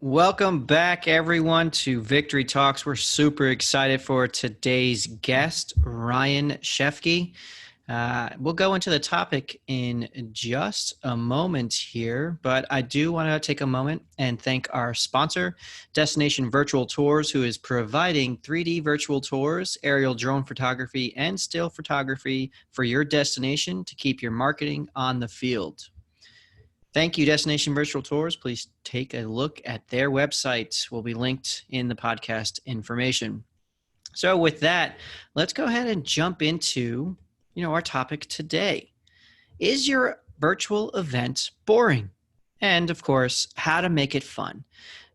Welcome back, everyone, to Victory Talks. We're super excited for today's guest, Ryan Schefke. We'll go into the topic in just a moment here, but I do want to take a moment and thank our sponsor, Destination Virtual Tours, who is providing 3D virtual tours, aerial drone photography, and still photography for your destination to keep your marketing on the field. Thank you, Destination Virtual Tours. Please take a look at their website. Will be linked in the podcast information. So with that, let's go ahead and jump into, our topic today. Is your virtual event boring? And of course, how to make it fun.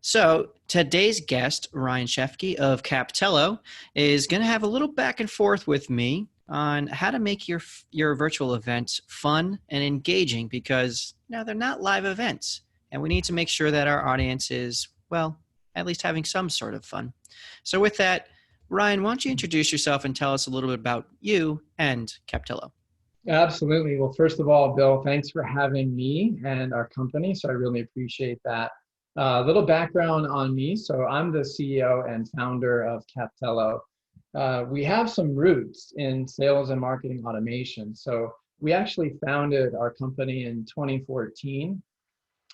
So today's guest, Ryan Schefke of Captello, is going to have a little back and forth with me on how to make your virtual events fun and engaging, because they're not live events, and we need to make sure that our audience is, well, at least having some sort of fun. So with that, Ryan, why don't you introduce yourself and tell us a little bit about you and Captello? Absolutely. Well, first of all, Bill, thanks for having me and our company. So I really appreciate that. A little background on me. So I'm the CEO and founder of Captello. We have some roots in sales and marketing automation. So we actually founded our company in 2014.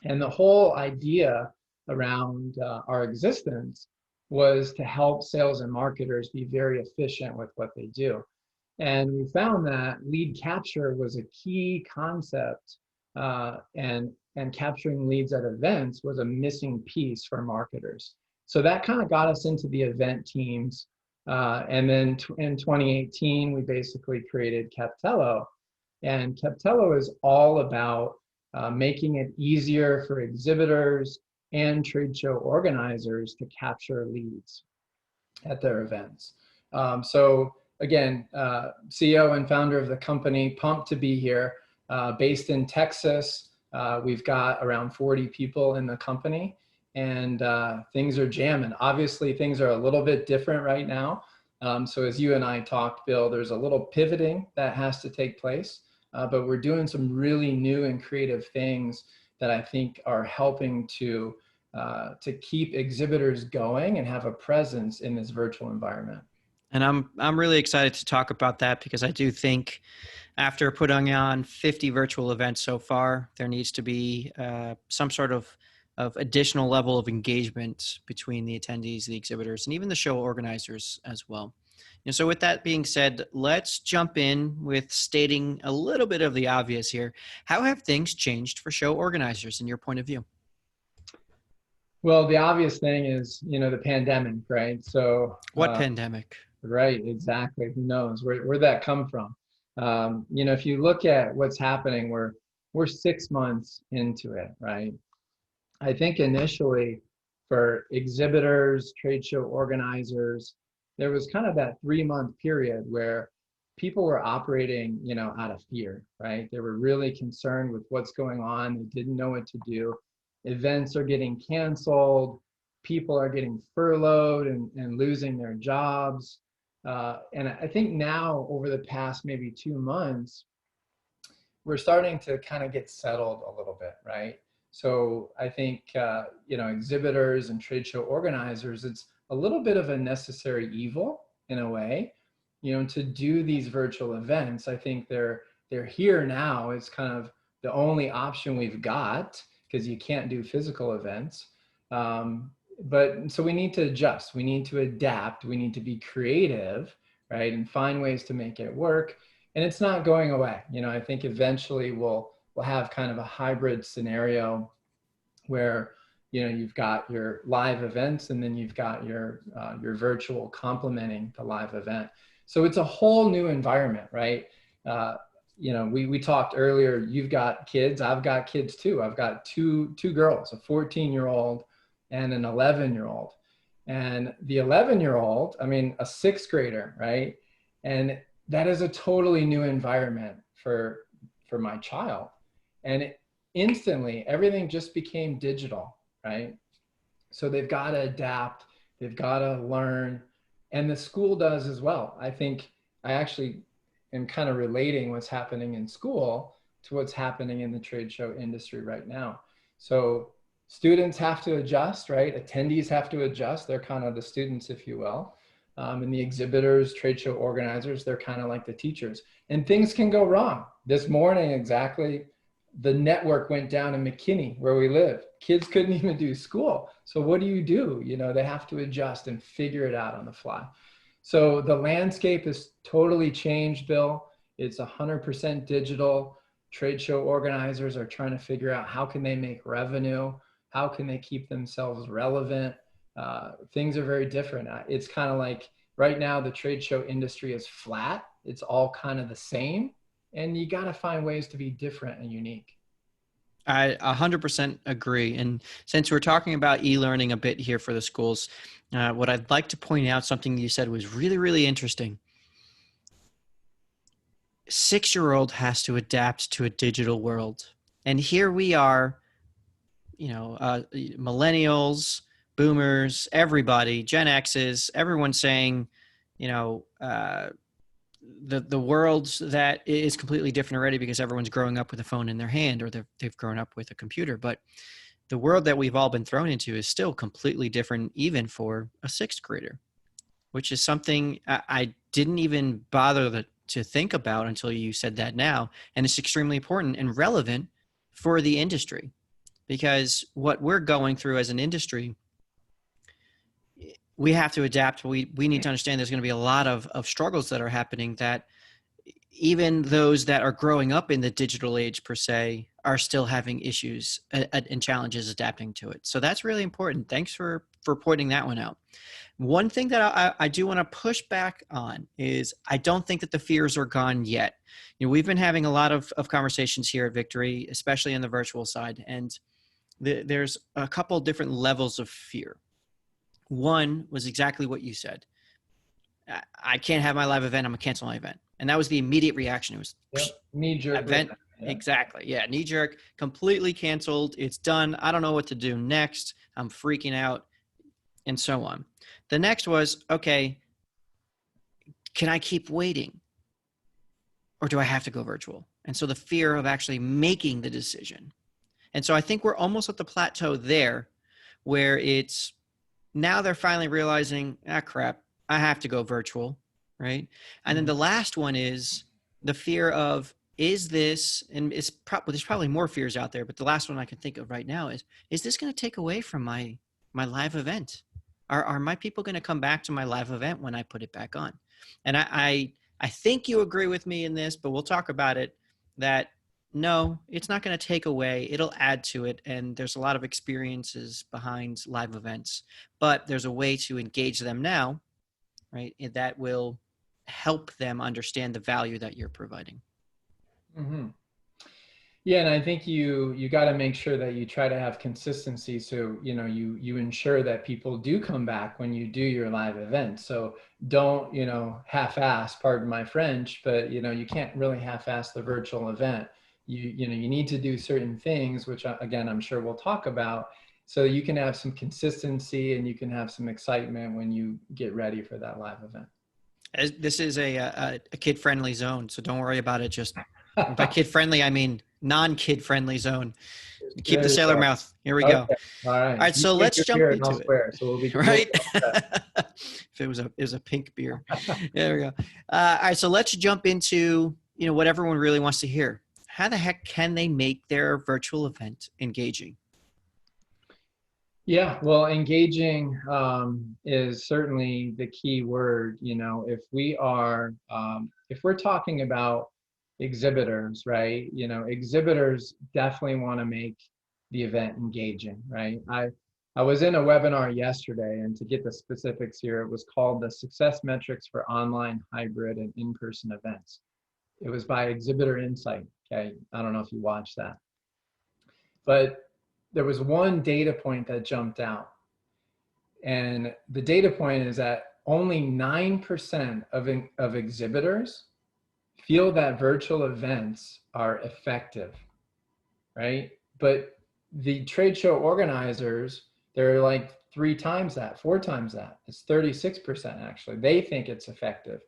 And the whole idea around our existence was to help sales and marketers be very efficient with what they do. And we found that lead capture was a key concept, and capturing leads at events was a missing piece for marketers. So that kind of got us into the event teams. And then in 2018, we basically created Captello. And Captello is all about making it easier for exhibitors and trade show organizers to capture leads at their events. So again, CEO and founder of the company, pumped to be here, based in Texas. We've got around 40 people in the company, and things are jamming. Obviously, things are a little bit different right now. So as you and I talked, Bill, there's a little pivoting that has to take place, but we're doing some really new and creative things that I think are helping to keep exhibitors going and have a presence in this virtual environment. And I'm really excited to talk about that, because I do think after putting on 50 virtual events so far, there needs to be some sort of additional level of engagement between the attendees, the exhibitors, and even the show organizers as well. And so with that being said, let's jump in with stating a little bit of the obvious here. How have things changed for show organizers in your point of view? Well, the obvious thing is, the pandemic, right? So, What pandemic? right, exactly. Who knows where'd that come from? If you look at what's happening, we're 6 months into it, right? I think initially for exhibitors, trade show organizers, there was kind of that 3 month period where people were operating, out of fear, right? They were really concerned with what's going on. They didn't know what to do. Events are getting canceled. People are getting furloughed and losing their jobs. And I think now over the past maybe 2 months, we're starting to kind of get settled a little bit, right? So I think, exhibitors and trade show organizers, it's a little bit of a necessary evil in a way, to do these virtual events. I think they're here now. It's kind of the only option we've got, because you can't do physical events. But so we need to adjust, we need to adapt, we need to be creative, right? And find ways to make it work. And it's not going away. I think eventually we'll have kind of a hybrid scenario where, you've got your live events and then you've got your virtual complementing the live event. So it's a whole new environment, right? We talked earlier, you've got kids, I've got kids too. I've got two girls, a 14-year-old and an 11-year-old. And the 11-year-old, a sixth grader, right? And that is a totally new environment for my child. And instantly, everything just became digital, right? So they've got to adapt, they've got to learn, and the school does as well. I think I actually am kind of relating what's happening in school to what's happening in the trade show industry right now. So Students have to adjust, right? Attendees have to adjust. They're kind of the students, if you will. And the exhibitors, trade show organizers, they're kind of like the teachers. And things can go wrong. This morning, exactly, the network went down in McKinney, where we live. Kids couldn't even do school. So what do? You know, they have to adjust and figure it out on the fly. So the landscape has totally changed, Bill. It's 100% digital. Trade show organizers are trying to figure out how can they make revenue, how can they keep themselves relevant. Things are very different. It's kind of like right now the trade show industry is flat. It's all kind of the same, and you got to find ways to be different and unique. I 100% agree. And since we're talking about e-learning a bit here for the schools, what I'd like to point out, something you said was really, really interesting. 6-year-old has to adapt to a digital world. And here we are, millennials, boomers, everybody, Gen X's, everyone saying, the world that is completely different already because everyone's growing up with a phone in their hand, or they've grown up with a computer. But the world that we've all been thrown into is still completely different, even for a 6th grader, which is something I didn't even bother to think about until you said that now. And it's extremely important and relevant for the industry, because what we're going through as an industry, we have to adapt. We need to understand there's going to be a lot of struggles that are happening, that even those that are growing up in the digital age per se are still having issues and challenges adapting to it. So that's really important. Thanks for pointing that one out. One thing that I do want to push back on is I don't think that the fears are gone yet. We've been having a lot of conversations here at Victory, especially on the virtual side, and there's a couple different levels of fear. One was exactly what you said. I can't have my live event. I'm going to cancel my event. And that was the immediate reaction. It was knee jerk event. Yeah. Exactly. Yeah. Knee jerk, completely canceled. It's done. I don't know what to do next. I'm freaking out, and so on. The next was, okay, can I keep waiting, or do I have to go virtual? And so the fear of actually making the decision. And so I think we're almost at the plateau there, where it's now they're finally realizing, crap, I have to go virtual, right? And then the last one is the fear of, is this, and there's probably more fears out there, but the last one I can think of right now is this going to take away from my live event? Are my people going to come back to my live event when I put it back on? And I think you agree with me in this, but we'll talk about it, that no, it's not going to take away. It'll add to it. And there's a lot of experiences behind live events, but there's a way to engage them now, right? That will help them understand the value that you're providing. Mm-hmm. Yeah, and I think you got to make sure that you try to have consistency, so you ensure that people do come back when you do your live event. So don't half-ass, pardon my French, but you can't really half-ass the virtual event. You need to do certain things, which again I'm sure we'll talk about, so you can have some consistency and you can have some excitement when you get ready for that live event. This is a kid-friendly zone, so don't worry about it. Just by kid-friendly, I mean non-kid-friendly zone. Keep the sailor mouth. Here we go. Okay. All right. All right, so You let's your jump beer and I'll into it. swear. So we'll be Right. If it was a pink beer. There we go. All right, so let's jump into what everyone really wants to hear. How the heck can they make their virtual event engaging? Yeah, well, engaging is certainly the key word. If we're talking about exhibitors, right? Exhibitors definitely want to make the event engaging, right? I was in a webinar yesterday, and to get the specifics here, it was called the Success Metrics for Online, Hybrid, and In-Person Events. It was by Exhibitor Insight. Okay, I don't know if you watched that, but there was one data point that jumped out. And the data point is that only 9% of exhibitors feel that virtual events are effective, right? But the trade show organizers, they're like 3 times that, 4 times that. It's 36% actually. They think it's effective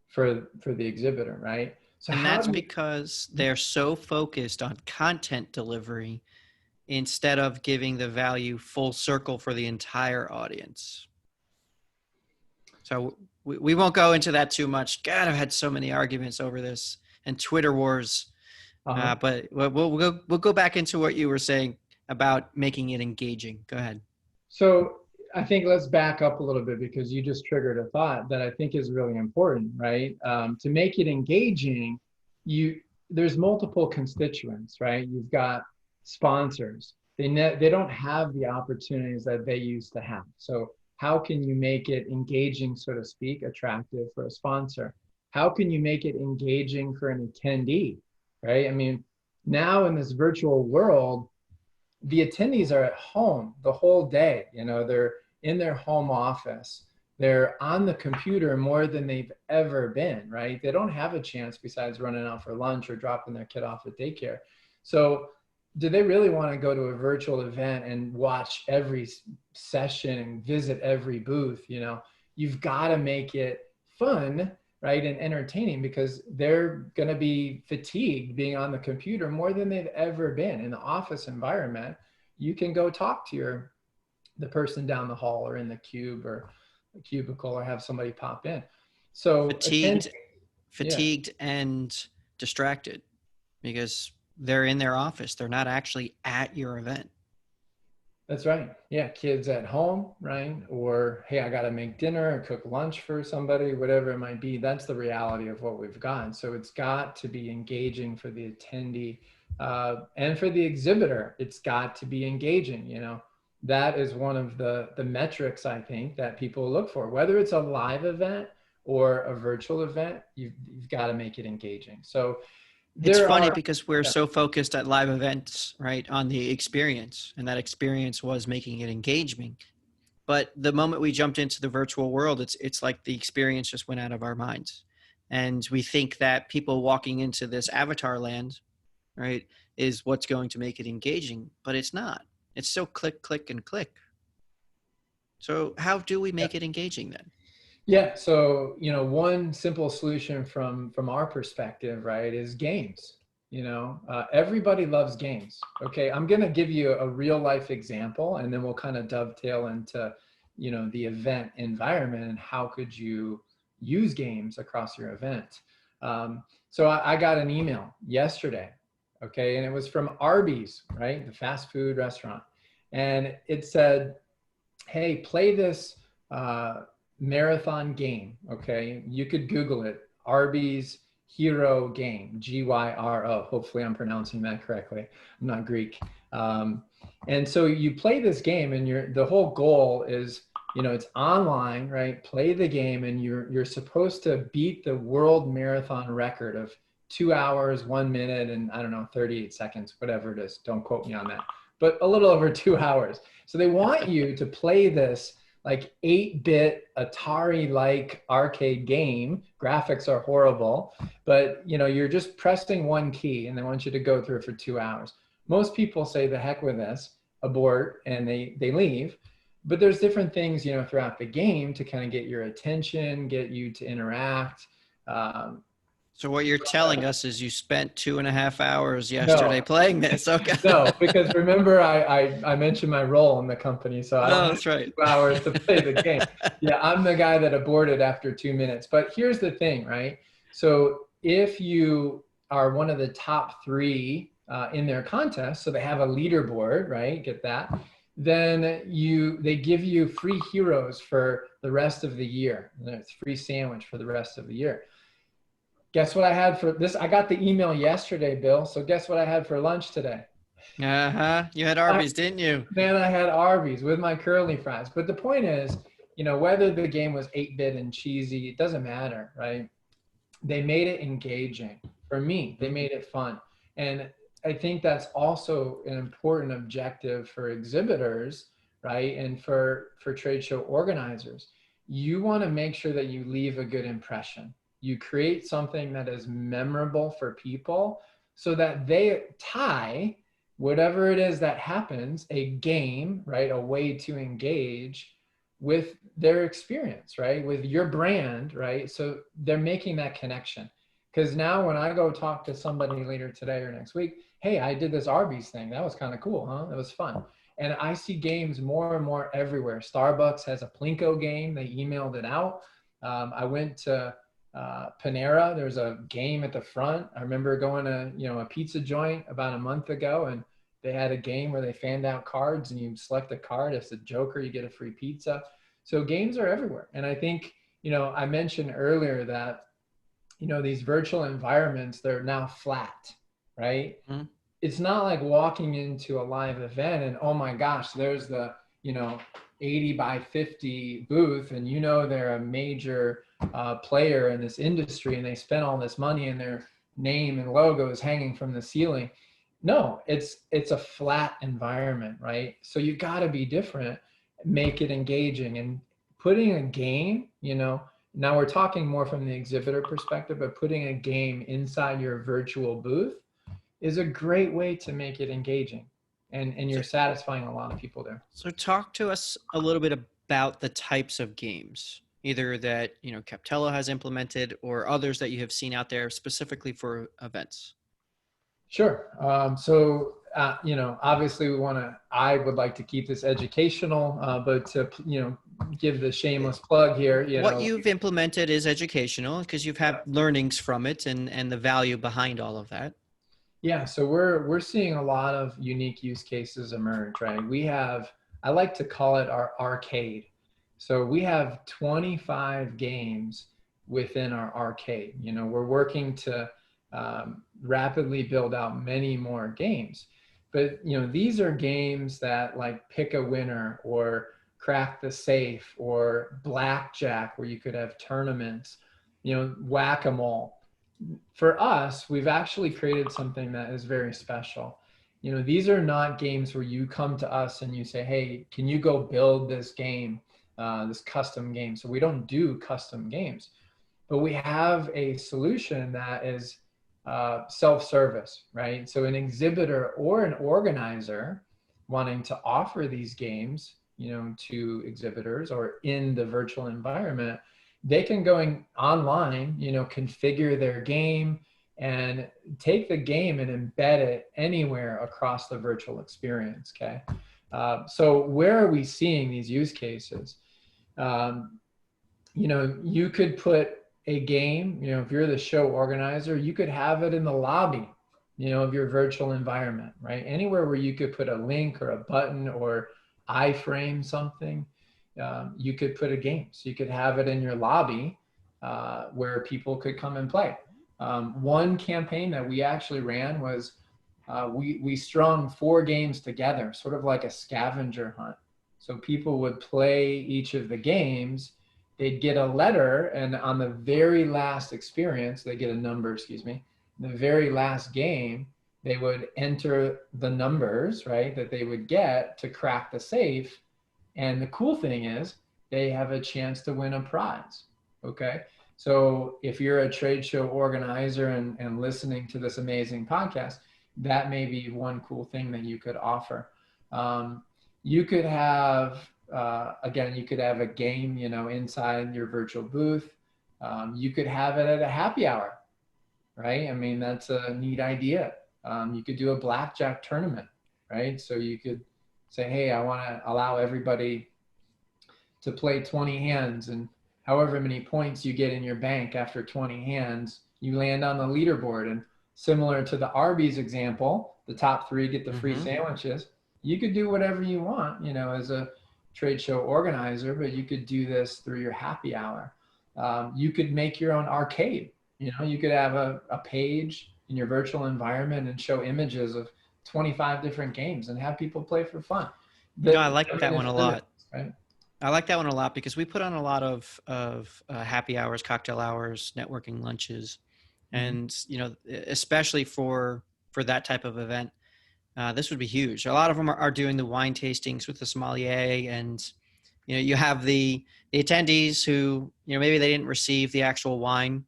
for the exhibitor, right? So and that's because they're so focused on content delivery instead of giving the value full circle for the entire audience. So we won't go into that too much. God, I've had so many arguments over this and Twitter wars. But we'll go back into what you were saying about making it engaging. Go ahead. So I think let's back up a little bit, because you just triggered a thought that I think is really important, right? To make it engaging, there's multiple constituents, right? You've got sponsors. They don't have the opportunities that they used to have. So how can you make it engaging, so to speak, attractive for a sponsor? How can you make it engaging for an attendee, right? I mean, now in this virtual world, the attendees are at home the whole day. They're in their home office. They're on the computer more than they've ever been, right? They don't have a chance besides running out for lunch or dropping their kid off at daycare. So do they really want to go to a virtual event and watch every session and visit every booth? You've got to make it fun, right, and entertaining, because they're going to be fatigued being on the computer more than they've ever been. In the office environment, you can go talk to the person down the hall or in the cube or a cubicle, or have somebody pop in. So fatigued and distracted, because they're in their office. They're not actually at your event. That's right. Yeah. Kids at home, right? Or, hey, I got to make dinner or cook lunch for somebody, whatever it might be. That's the reality of what we've got. So it's got to be engaging for the attendee, and for the exhibitor. It's got to be engaging. That is one of the metrics, I think, that people look for. Whether it's a live event or a virtual event, you've got to make it engaging. So it's funny because we're so focused at live events, right, on the experience, and that experience was making it engaging. But the moment we jumped into the virtual world, it's like the experience just went out of our minds. And we think that people walking into this avatar land, right, is what's going to make it engaging, but it's not. It's still click, click, and click. So how do we make it engaging then? Yeah. So, one simple solution from our perspective, right, is games. Everybody loves games. Okay. I'm going to give you a real life example, and then we'll kind of dovetail into, the event environment and how could you use games across your event. So I got an email yesterday. Okay. And it was from Arby's, right? The fast food restaurant. And it said, hey, play this, marathon game. Okay. You could Google it. Arby's Hero Game, Gyro. Hopefully I'm pronouncing that correctly. I'm not Greek. And so you play this game, and the whole goal is, it's online, right? Play the game, and you're supposed to beat the world marathon record of 2 hours, 1 minute, and 38 seconds, whatever it is. Don't quote me on that, but a little over 2 hours. So they want you to play this like 8-bit Atari-like arcade game. Graphics are horrible, but you're just pressing one key, and they want you to go through it for 2 hours. Most people say the heck with this, abort, and they leave. But there's different things, throughout the game to kind of get your attention, get you to interact. So what you're telling us is you spent 2.5 hours yesterday playing this. Okay. No, because remember I mentioned my role in the company, so I don't have 2 hours to play the game. Yeah, I'm the guy that aborted after 2 minutes. But here's the thing, right? So if you are one of the top 3 in their contest, so they have a leaderboard, right? Get that? Then they give you free heroes for the rest of the year. It's free sandwich for the rest of the year. Guess what I had for this? I got the email yesterday, Bill. So guess what I had for lunch today? You had Arby's, didn't you? Man, I had Arby's with my curly fries. But the point is, whether the game was 8-bit and cheesy, it doesn't matter, right? They made it engaging. For me, they made it fun. And I think that's also an important objective for exhibitors, right? And for trade show organizers. You want to make sure that you leave a good impression. You create something that is memorable for people so that they tie whatever it is that happens, a game, right? A way to engage with their experience, right? With your brand, right? So they're making that connection. Because now when I go talk to somebody later today or next week, hey, I did this Arby's thing. That was kind of cool, huh? That was fun. And I see games more and more everywhere. Starbucks has a Plinko game. They emailed it out. I went to Panera. There's a game at the front. I remember going to a pizza joint about a month ago, and they had a game where they fanned out cards, and you select a card. If it's a Joker, you get a free pizza. So games are everywhere. And I think I mentioned earlier that these virtual environments, they're now flat, right? Mhm. It's not like walking into a live event and, oh my gosh, there's the 80 by 50 booth, and they're a major player in this industry, and they spent all this money, and their name and logo is hanging from the ceiling. No, it's a flat environment, right? So you got to be different, make it engaging, and putting a game, now we're talking more from the exhibitor perspective, but putting a game inside your virtual booth is a great way to make it engaging, and So, you're satisfying a lot of people there. so talk to us a little bit about the types of games, either that, Captello has implemented or others that you have seen out there specifically for events. Sure. So obviously I would like to keep this educational, but to give the shameless plug here, What you've implemented is educational because you've had learnings from it and the value behind all of that. yeah, so we're seeing a lot of unique use cases emerge, right? We have, I like to call it our arcade. So we have 25 games within our arcade. We're working to rapidly build out many more games. But these are games that like pick a winner or crack the safe or blackjack, where you could have tournaments, whack-a-mole. For us, we've actually created something that is very special. These are not games where you come to us and you say, hey, can you go build this game, this custom game? So we don't do custom games, but we have a solution that is self-service, right? So an exhibitor or an organizer wanting to offer these games, to exhibitors or in the virtual environment, they can go online, configure their game and take the game and embed it anywhere across the virtual experience. Okay. So where are we seeing these use cases? You could put a game, if you're the show organizer, you could have it in the lobby, of your virtual environment, right? Anywhere where you could put a link or a button or iframe something, you could put a game. So you could have it in your lobby where people could come and play. One campaign that we actually ran was we strung 4 games together, sort of like a scavenger hunt. So people would play each of the games, they'd get a letter, and on the very last experience, they get a number, excuse me, the very last game, they would enter the numbers, right, that they would get to crack the safe. And the cool thing is they have a chance to win a prize. Okay. So if you're a trade show organizer and listening to this amazing podcast, that may be one cool thing that you could offer. You could have, again, you could have a game, inside your virtual booth. You could have it at a happy hour, right? I mean, that's a neat idea. You could do a blackjack tournament, right? So you could say, hey, I want to allow everybody to play 20 hands, and however many points you get in your bank after 20 hands, you land on the leaderboard. And similar to the Arby's example, the top 3 get the free sandwiches. You could do whatever you want, as a trade show organizer, but you could do this through your happy hour. You could make your own arcade. You could have a page in your virtual environment and show images of 25 different games and have people play for fun. I like that one a lot. Right? I like that one a lot because we put on a lot of happy hours, cocktail hours, networking lunches, and especially for that type of event, this would be huge. A lot of them are doing the wine tastings with the sommelier, and you have the attendees who maybe they didn't receive the actual wine,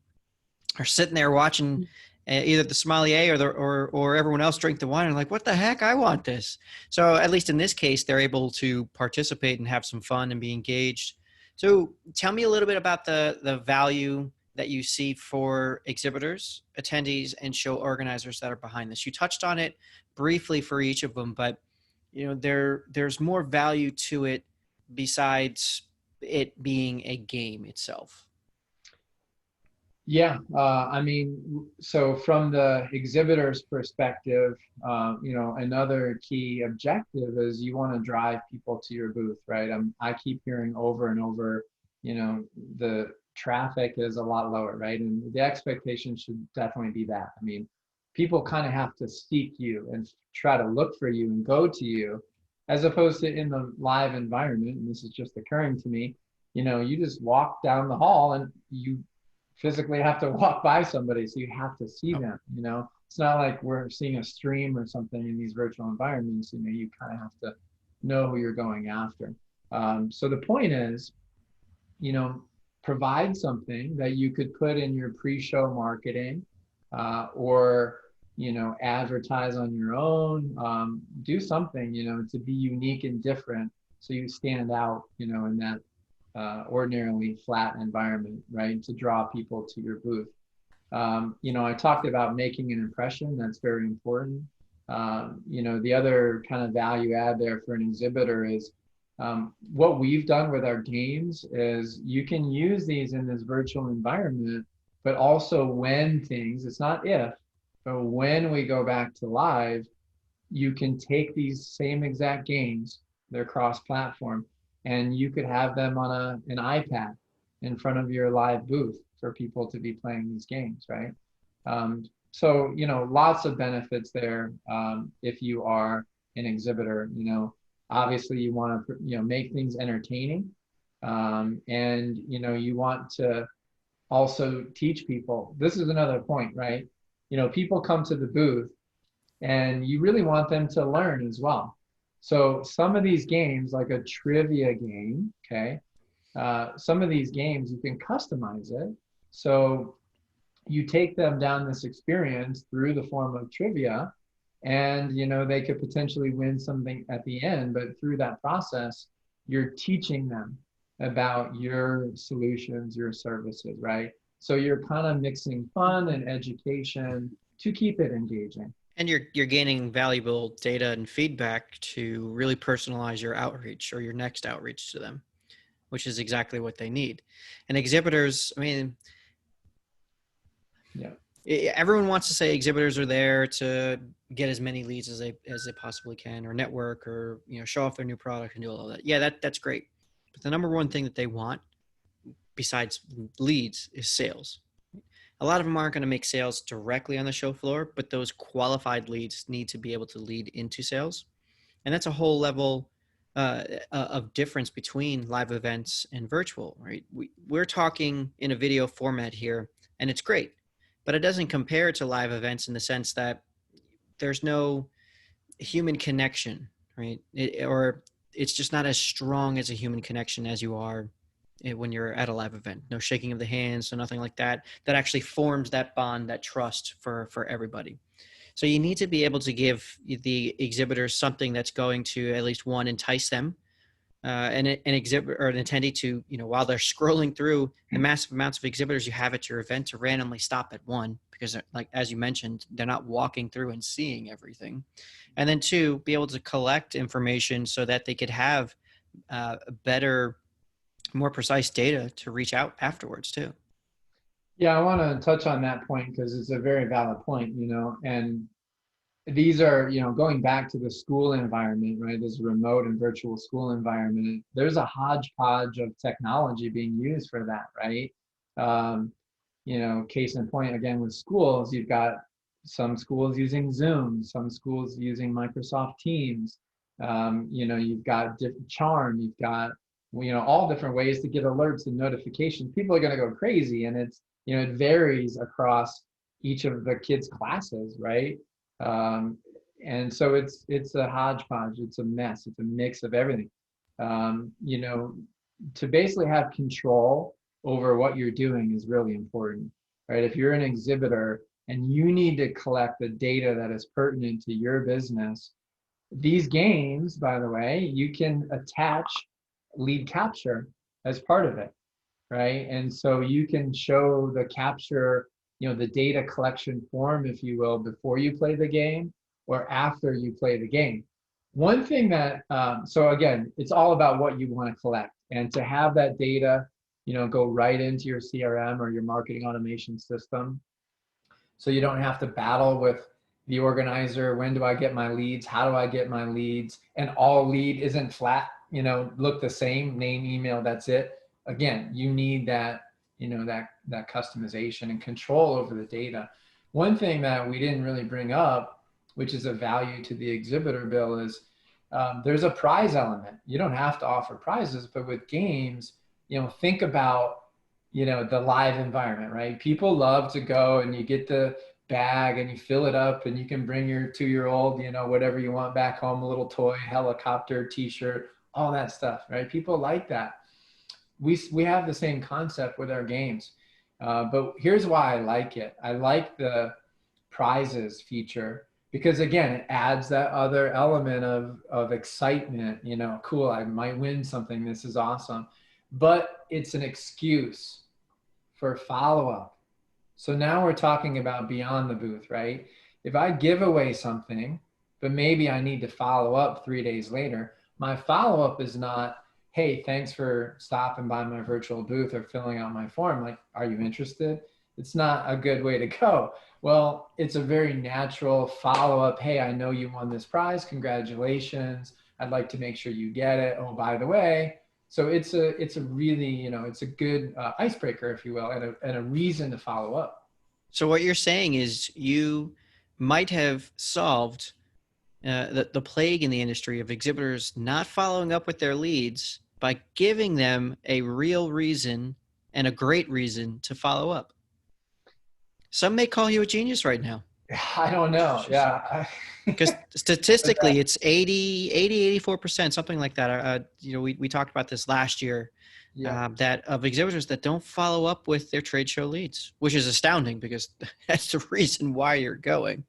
are sitting there watching either the sommelier or everyone else drink the wine and like, what the heck? I want this. So at least in this case, they're able to participate and have some fun and be engaged. So tell me a little bit about the value that you see for exhibitors, attendees, and show organizers that are behind this? You touched on it briefly for each of them, but there's more value to it besides it being a game itself. Yeah, I mean, so from the exhibitor's perspective, another key objective is you want to drive people to your booth, right? I keep hearing over and over, the traffic is a lot lower, right? And the expectation should definitely be that. I mean, people kind of have to seek you and try to look for you and go to you, as opposed to in the live environment. And this is just occurring to me, you just walk down the hall and you physically have to walk by somebody, so you have to see Oh, them. It's not like we're seeing a stream or something in these virtual environments. You kind of have to know who you're going after. So the point is, you know provide something that you could put in your pre-show marketing, or advertise on your own. Do something to be unique and different, so you stand out in that ordinarily flat environment, right? To draw people to your booth. I talked about making an impression. That's very important. The other kind of value add there for an exhibitor is, what we've done with our games is you can use these in this virtual environment, but also when things, it's not if, but when we go back to live, you can take these same exact games, they're cross-platform, and you could have them on an iPad in front of your live booth for people to be playing these games, right? So, lots of benefits there. If you are an exhibitor, obviously you want to, make things entertaining. And, you want to also teach people. This is another point, right? People come to the booth and you really want them to learn as well. So some of these games, like a trivia game, okay, some of these games you can customize it. So you take them down this experience through the form of trivia, and they could potentially win something at the end. But through that process, you're teaching them about your solutions, your services, right? So you're kind of mixing fun and education to keep it engaging. and you're gaining valuable data and feedback to really personalize your outreach or your next outreach to them, which is exactly what they need. And exhibitors, I mean, Yeah. everyone wants to say exhibitors are there to get as many leads as they possibly can, or network, or show off their new product and do all of that. Yeah, that's great. But the number one thing that they want, besides leads, is sales. A lot of them aren't going to make sales directly on the show floor, but those qualified leads need to be able to lead into sales. And that's a whole level of difference between live events and virtual, right? We're talking in a video format here, and it's great, but it doesn't compare to live events in the sense that there's no human connection, right? Or it's just not as strong as a human connection as you are when you're at a live event. No shaking of the hands, so nothing like that. That actually forms that bond, that trust for everybody. So you need to be able to give the exhibitors something that's going to at least one, entice them, an exhibit or an attendee to, while they're scrolling through the massive amounts of exhibitors you have at your event, to randomly stop at one, because like, as you mentioned, they're not walking through and seeing everything. And then two, be able to collect information so that they could have better, more precise data to reach out afterwards too. Yeah, I want to touch on that point because it's a very valid point, and these are, going back to the school environment, right? This remote and virtual school environment. There's a hodgepodge of technology being used for that, right? Um, case in point, again, with schools, you've got some schools using Zoom, some schools using Microsoft Teams. You've got different Charm, you've got, all different ways to get alerts and notifications. People are going to go crazy, and it varies across each of the kids' classes, right? Um, and so it's a hodgepodge, it's a mess, it's a mix of everything. To basically have control over what you're doing is really important, right? If you're an exhibitor and you need to collect the data that is pertinent to your business, these games, by the way, you can attach lead capture as part of it. right? And so you can show the capture, the data collection form, if you will, before you play the game or after you play the game. One thing that, so again, it's all about what you want to collect, and to have that data, go right into your CRM or your marketing automation system. So you don't have to battle with the organizer. When do I get my leads? How do I get my leads? And all lead isn't flat, look the same, name, email, that's it. Again, you need that, that customization and control over the data. One thing that we didn't really bring up, which is a value to the exhibitor bill, is there's a prize element. You don't have to offer prizes, but with games, think about the live environment, right? People love to go and you get the bag and you fill it up and you can bring your 2-year-old, whatever you want back home, a little toy, helicopter, t-shirt, all that stuff, right? People like that. We have the same concept with our games. But here's why I like it. I like the prizes feature because, again, it adds that other element of excitement. Cool, I might win something, this is awesome. But it's an excuse for follow-up. So now we're talking about beyond the booth, right? If I give away something, but maybe I need to follow up 3 days later, my follow-up is not, hey, thanks for stopping by my virtual booth or filling out my form. Like, are you interested? It's not a good way to go. Well, it's a very natural follow-up. Hey, I know you won this prize. Congratulations. I'd like to make sure you get it. Oh, by the way. So it's a really, it's a good icebreaker, if you will, and a reason to follow up. So what you're saying is you might have solved the plague in the industry of exhibitors not following up with their leads by giving them a real reason and a great reason to follow up. Some may call you a genius right now. I don't know. Yeah. Because statistically, it's 84%, something like that. We talked about this last year, Yeah. that of exhibitors that don't follow up with their trade show leads, which is astounding because that's the reason why you're going.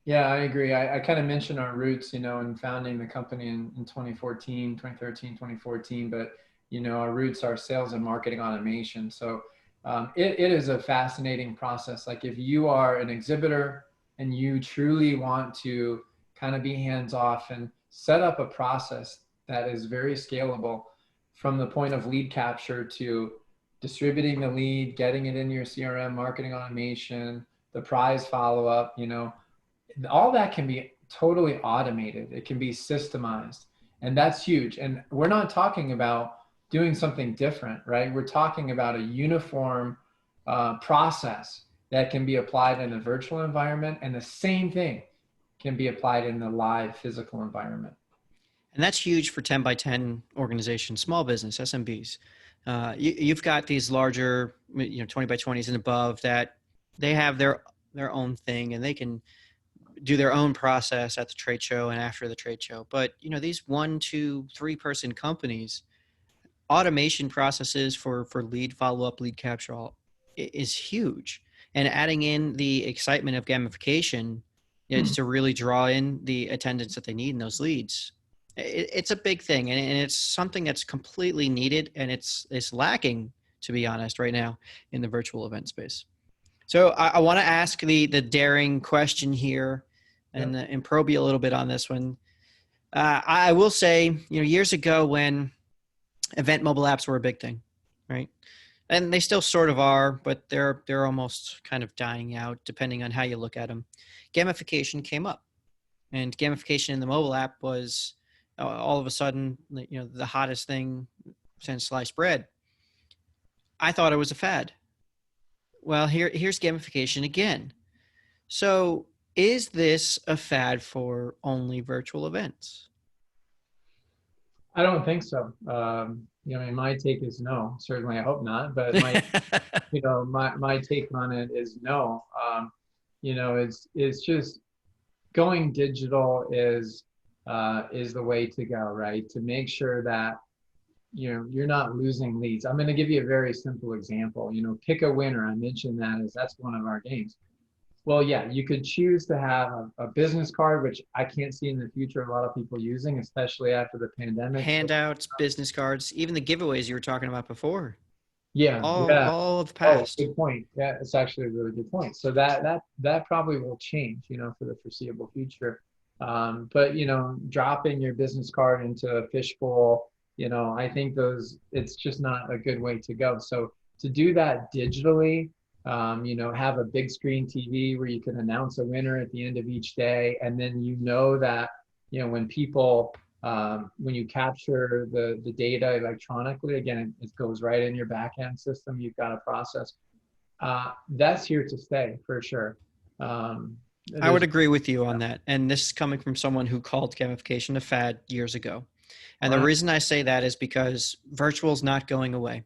Yeah, I agree. I kind of mentioned our roots, in founding the company in 2014, 2013, 2014, but, our roots are sales and marketing automation. So it is a fascinating process. Like if you are an exhibitor and you truly want to kind of be hands off and set up a process that is very scalable from the point of lead capture to distributing the lead, getting it in your CRM, marketing automation, the prize follow up, all that can be totally automated. It can be systemized, and that's huge. And we're not talking about doing something different, right? We're talking about a uniform process that can be applied in a virtual environment, and the same thing can be applied in the live physical environment. And that's huge for 10 by 10 organizations, small business, SMBs. You've got these larger, 20 by 20s and above that they have their own thing and they can do their own process at the trade show and after the trade show. But, these 1, 2, 3-person companies, automation processes for lead follow-up, lead capture all is huge. And adding in the excitement of gamification is to really draw in the attendance that they need in those leads. It's a big thing, and it's something that's completely needed, and it's lacking, to be honest, right now in the virtual event space. So I want to ask the daring question here, and Yep. and probe you a little bit on this one. I will say, years ago when event mobile apps were a big thing, right? And they still sort of are, but they're almost kind of dying out depending on how you look at them. Gamification came up, and gamification in the mobile app was all of a sudden, the hottest thing since sliced bread. I thought it was a fad. Well, here's gamification again. So, is this a fad for only virtual events? I don't think so. I mean, my take is no. Certainly, I hope not. But my take on it is no. It's just going digital is the way to go, right? To make sure that you're not losing leads. I'm going to give you a very simple example. Pick a winner. I mentioned that as that's one of our games. Well, yeah, you could choose to have a business card, which I can't see in the future a lot of people using, especially after the pandemic. Handouts, business cards, even the giveaways you were talking about before. Yeah, all yeah. all of the Oh, past. good point. Yeah, it's actually a really good point. So that probably will change, for the foreseeable future. But dropping your business card into a fishbowl, I think it's just not a good way to go. So to do that digitally, have a big screen TV where you can announce a winner at the end of each day, and then that, when people when you capture the data electronically, again, it goes right in your backend system. You've got a process. That's here to stay for sure. I would There's, agree with you on that. And this is coming from someone who called gamification a fad years ago. And the right. reason I say that is because virtual is not going away.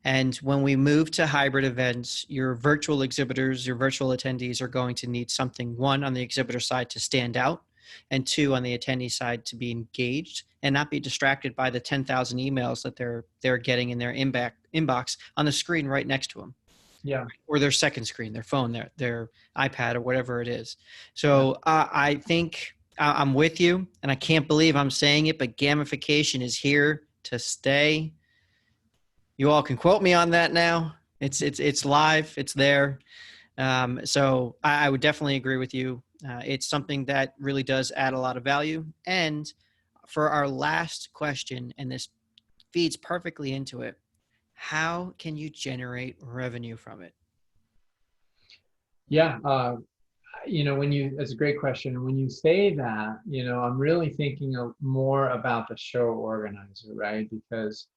And when we move to hybrid events, your virtual exhibitors, your virtual attendees are going to need something, one, on the exhibitor side to stand out, and two, on the attendee side to be engaged and not be distracted by the 10,000 emails that they're getting in their inbox on the screen right next to them, Yeah. or their second screen, their phone, their iPad, or whatever it is. Yeah. So I think I'm with you, and I can't believe I'm saying it, but gamification is here to stay. You all can quote me on that now. It's live. It's there. So I would definitely agree with you. It's something that really does add a lot of value. And for our last question, and this feeds perfectly into it, how can you generate revenue from it? Yeah. It's a great question. When you say that, I'm really thinking more about the show organizer, right? Because,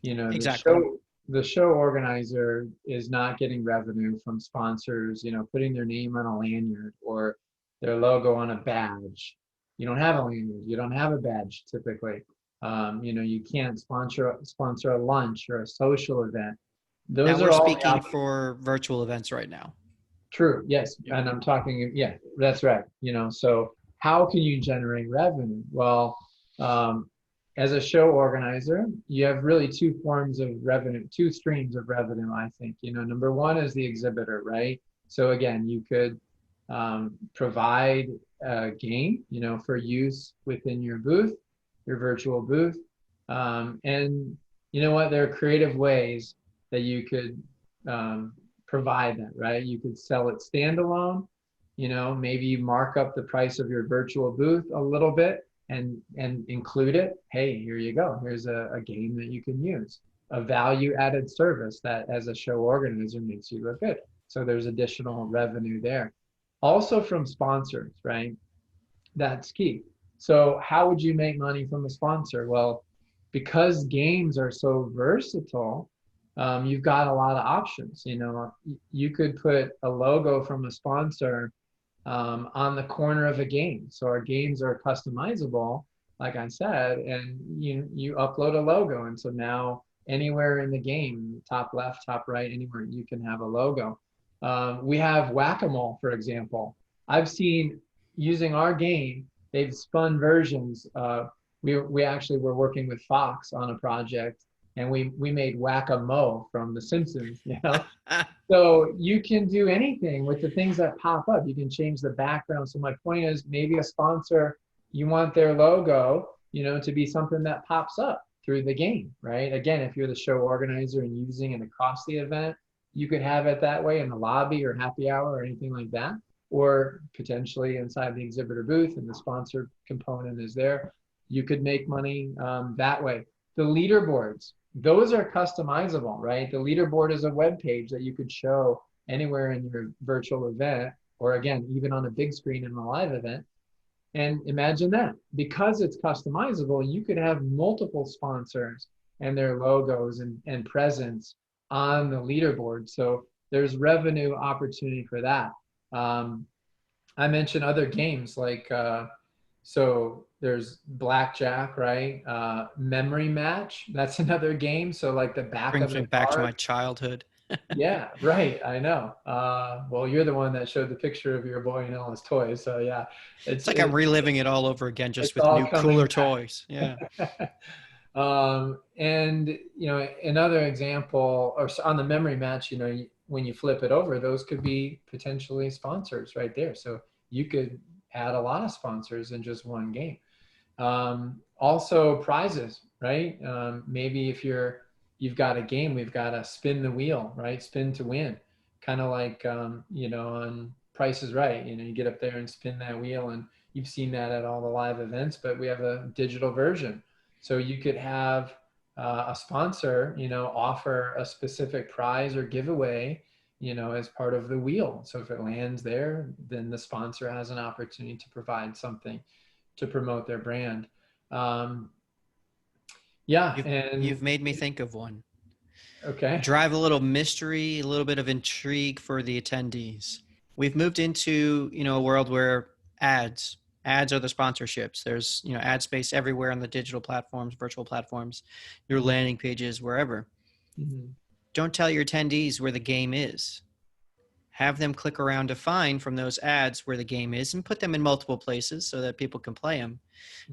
Exactly. the show organizer is not getting revenue from sponsors, putting their name on a lanyard or their logo on a badge. You don't have a lanyard, you don't have a badge typically. You can't sponsor a lunch or a social event. Now Those we're are all speaking for virtual events right now. true. Yes. Yep. And I'm talking, yeah, that's right. So how can you generate revenue? Well, um, as a show organizer, you have really two forms of revenue, two streams of revenue, I think. Number one is the exhibitor, right? So again, you could provide a game, for use within your booth, your virtual booth. And you know what? There are creative ways that you could um, provide that, right? You could sell it standalone. Maybe you mark up the price of your virtual booth a little bit and include it. Hey, here you go. Here's a game that you can use. A value added service that as a show organizer makes you look good. So there's additional revenue there. Also from sponsors, right? That's key. So how would you make money from a sponsor? Well, because games are so versatile, you've got a lot of options. You could put a logo from a sponsor on the corner of a game. So our games are customizable, like I said, and you upload a logo, and so now anywhere in the game, top left, top right, anywhere you can have a logo. We have whack-a-mole, for example. I've seen using our game, they've spun versions. We actually were working with Fox on a project, and we made whack-a-mole from The Simpsons. So you can do anything with the things that pop up. You can change the background. So my point is, maybe a sponsor, you want their logo, to be something that pops up through the game, right? Again, if you're the show organizer and using it across the event, you could have it that way in the lobby or happy hour or anything like that, or potentially inside the exhibitor booth and the sponsor component is there. You could make money that way. The leaderboards, those are customizable, right? The leaderboard is a web page that you could show anywhere in your virtual event, or again, even on a big screen in a live event. And imagine that, because it's customizable, you could have multiple sponsors and their logos and presence on the leaderboard. So there's revenue opportunity for that. Um, I mentioned other games like so there's blackjack, right? Memory match. That's another game. So like the back of Brings the me back to card. my childhood. Yeah, right. I know. Well, you're the one that showed the picture of your boy and all his toys. So yeah, It's like I'm reliving it all over again, just it's with all new, coming cooler toys. Yeah. back. And another example, or on the memory match, when you flip it over, those could be potentially sponsors right there. So you could add a lot of sponsors in just one game. Also prizes, right? Maybe if you're you've got a game, we've got to spin the wheel, right? Spin to win. Kind of like, on Price is Right. You get up there and spin that wheel, and you've seen that at all the live events, but we have a digital version. So you could have a sponsor, offer a specific prize or giveaway, as part of the wheel. So if it lands there, then the sponsor has an opportunity to provide something to promote their brand. Um, yeah, You've and made me think of one. okay. Drive a little mystery, a little bit of intrigue for the attendees. We've moved into, a world where ads are the sponsorships. There's, ad space everywhere on the digital platforms, virtual platforms, your landing pages, wherever. Mhm. Don't tell your attendees where the game is. Have them click around to find from those ads where the game is and put them in multiple places so that people can play them.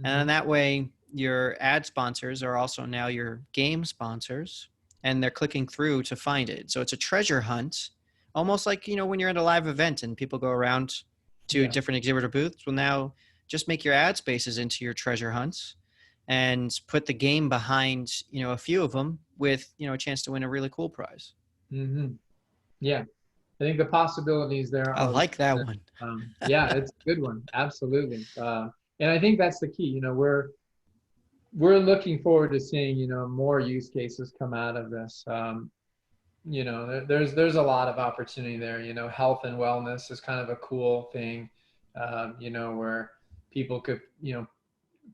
And Mhm. that way, your ad sponsors are also now your game sponsors, and they're clicking through to find it. So it's a treasure hunt, almost like, when you're at a live event and people go around to Yeah. different exhibitor booths. Well, now just make your ad spaces into your treasure hunts and put the game behind, a few of them with, a chance to win a really cool prize. Mhm. Yeah. I think the possibilities there I are like that limitless. one. Yeah, it's a good one. Absolutely. And I think that's the key. We're looking forward to seeing, more use cases come out of this. There's a lot of opportunity there. Health and wellness is kind of a cool thing, where people could,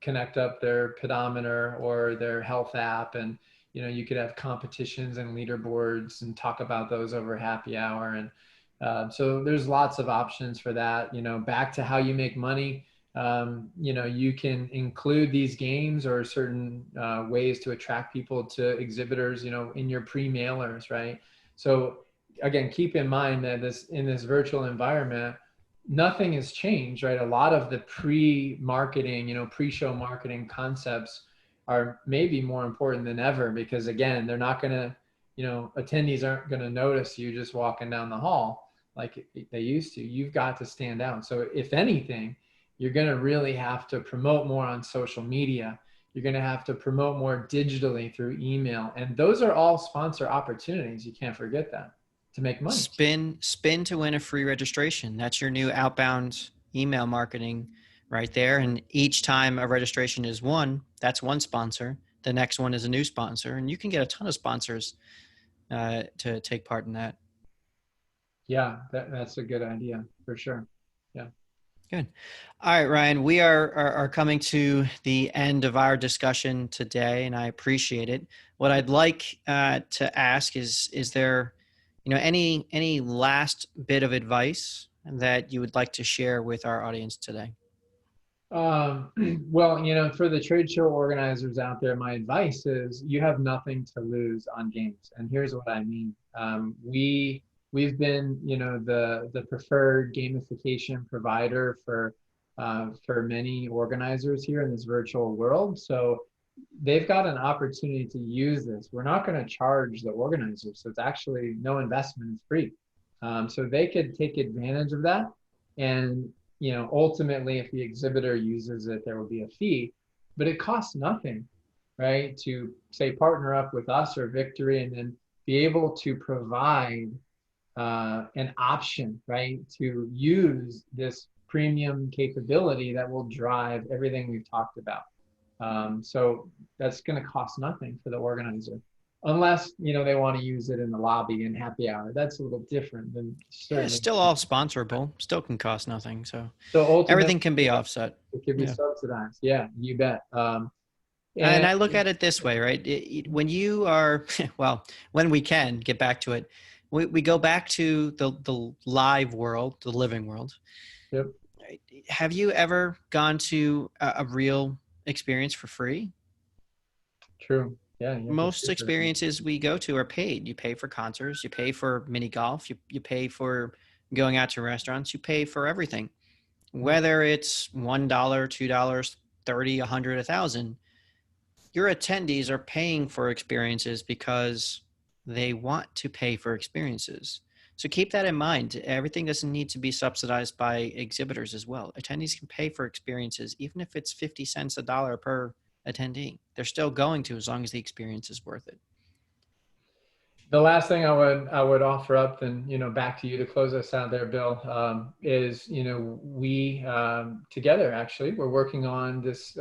connect up their pedometer or their health app, and you could have competitions and leaderboards and talk about those over happy hour. And so there's lots of options for that. Back to how you make money. You can include these games or certain ways to attract people to exhibitors, in your pre-mailers, right? So again, keep in mind that in this virtual environment, nothing has changed, right? A lot of the pre-marketing, pre-show marketing concepts are maybe more important than ever, because again, they're not going to, attendees aren't going to notice you just walking down the hall like they used to. You've got to stand out. So if anything, you're going to really have to promote more on social media. You're going to have to promote more digitally through email. And those are all sponsor opportunities. You can't forget that, to make money. Spin to win a free registration. That's your new outbound email marketing right there. And each time a registration is won, that's one sponsor. The next one is a new sponsor, and you can get a ton of sponsors to take part in that. Yeah, that's a good idea for sure. Yeah. Good. All right, Ryan, we are coming to the end of our discussion today, and I appreciate it. What I'd like to ask is there, any last bit of advice that you would like to share with our audience today? Um, well, for the trade show organizers out there, my advice is you have nothing to lose on games. And here's what I mean. We've been, the preferred gamification provider for many organizers here in this virtual world. So they've got an opportunity to use this. We're not going to charge the organizers, so it's actually no investment; it's free. So they could take advantage of that, and ultimately, if the exhibitor uses it, there will be a fee, but it costs nothing, right? To say partner up with us or Victory, and then be able to provide an option, right, to use this premium capability that will drive everything we've talked about. So that's going to cost nothing for the organizer, unless they want to use it in the lobby and happy hour. That's a little different than Yeah, it's certainly. still all sponsorable, still can cost nothing. So So ultimately, everything can be offset. it could be Yeah. subsidized. Yeah, you bet. And And I look at it this way, right? When you are, well, when we can get back to it, we go back to the live world, the living world. yep, Have you ever gone to a real experience for free? true. Yeah, you have to Most pay for it. experiences we go to are paid. You pay for concerts, you pay for mini golf, you pay for going out to restaurants, you pay for everything. Whether it's $1, $2, 30, 100, 1,000, your attendees are paying for experiences because they want to pay for experiences. So keep that in mind. Everything doesn't need to be subsidized by exhibitors as well. Attendees can pay for experiences, even if it's 50 cents a dollar per attendee. They're still going to, as long as the experience is worth it. The last thing I would offer up, then back to you to close us out there, Bill, is we together actually we're working on this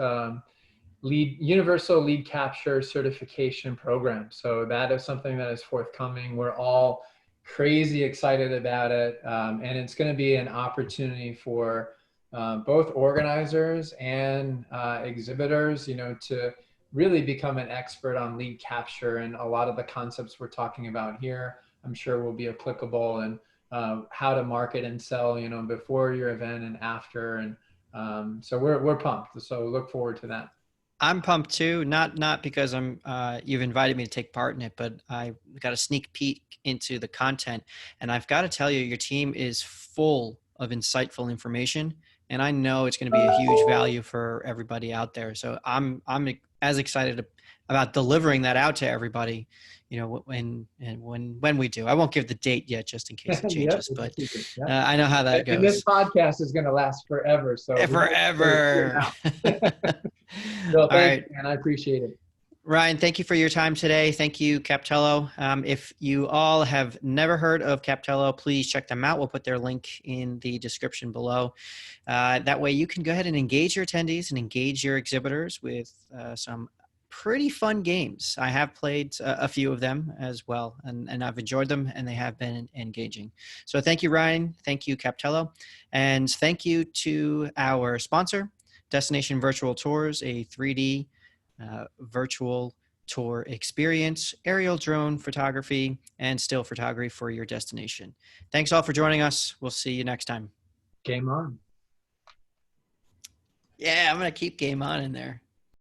lead universal lead capture certification program. So that is something that is forthcoming. We're all crazy excited about it, and it's going to be an opportunity for both organizers and exhibitors, to really become an expert on lead capture, and a lot of the concepts we're talking about here I'm sure will be applicable, and how to market and sell, before your event and after. And so we're pumped, so look forward to that. I'm pumped too, not because you've invited me to take part in it, but I got a sneak peek into the content, and I've got to tell you, your team is full of insightful information, and I know it's going to be a huge value for everybody out there. So I'm as excited about delivering that out to everybody, when we do. I won't give the date yet, just in case it Yep, changes, it's a but secret. Yep. I know how that And this goes. podcast is going to last forever, so we don't want to hear Forever. it All now. Bill, thank you, right. man. I appreciate it. Ryan, thank you for your time today. Thank you, Captello. If you all have never heard of Captello, please check them out. We'll put their link in the description below. That way you can go ahead and engage your attendees and engage your exhibitors with some pretty fun games. I have played a few of them as well, and I've enjoyed them, and they have been engaging. So thank you, Ryan. Thank you, Captello. And thank you to our sponsor, Destination Virtual Tours, a 3D virtual tour experience, aerial drone photography, and still photography for your destination. Thanks all for joining us. We'll see you next time. Game on. Yeah, I'm going to keep game on in there.